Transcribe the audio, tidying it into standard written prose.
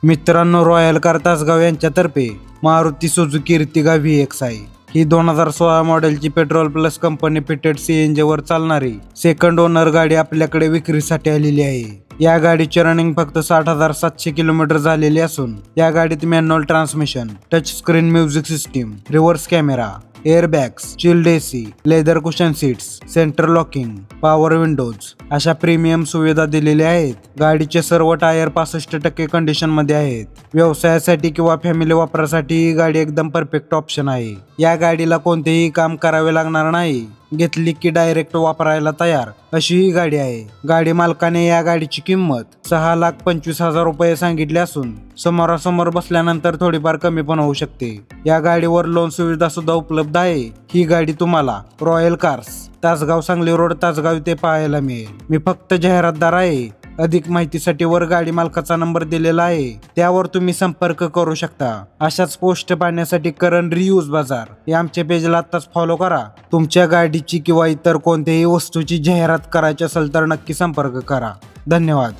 मित्रांनो, royal car Tasgaon यांच्यातर्फे Maruti Suzuki इर्तिगा VXi ही 2016 मॉडेलची petrol plus company fitted CNG वर चालणारी सेकंड ओनर गाडी आपल्याकडे विक्रीसाठी आलेली आहे। या गाडीची रनिंग फक्त 60,700 किलोमीटर झालेली असून या गाडीत manual transmission, touch screen music system, reverse camera, airbags, chilled AC, leather cushion seats, centre locking, power Windows अशा प्रीमियम सुविधा दिलेल्या आहेत। गाडीचे सर्व टायर 65% कंडिशन मध्ये आहेत। व्यवसायासाठी किंवा फॅमिली वापरासाठी ही गाडी एकदम परफेक्ट ऑप्शन आहे। या गाडीला कोणतेही काम करावे लागणार नाही, घेतली की डायरेक्ट वापरायला तयार अशी ही गाडी आहे। गाडी मालकाने या गाडीची किंमत 6,25,000 रुपये सांगितली असून समोरासमोर बसल्यानंतर थोडीफार कमी पण होऊ शकते। या गाडीवर लोन सुविधा सुद्धा उपलब्ध आहे। ही गाडी तुम्हाला royal cars Tasgaon Sangli road Tasgaon इथे पाहायला मिळेल। मी फक्त जाहिरातदार आहे। अधिक माहितीसाठी वर गाडी मालकाचा नंबर दिलेला आहे, त्यावर तुम्ही संपर्क करू शकता। अशाच पोस्ट पाहण्यासाठी करण रियूज बाजार या आमच्या पेजला आताच फॉलो करा। तुमच्या गाडीची किंवा इतर कोणत्याही वस्तूची जाहिरात करायची असेल तर नक्की संपर्क करा। धन्यवाद।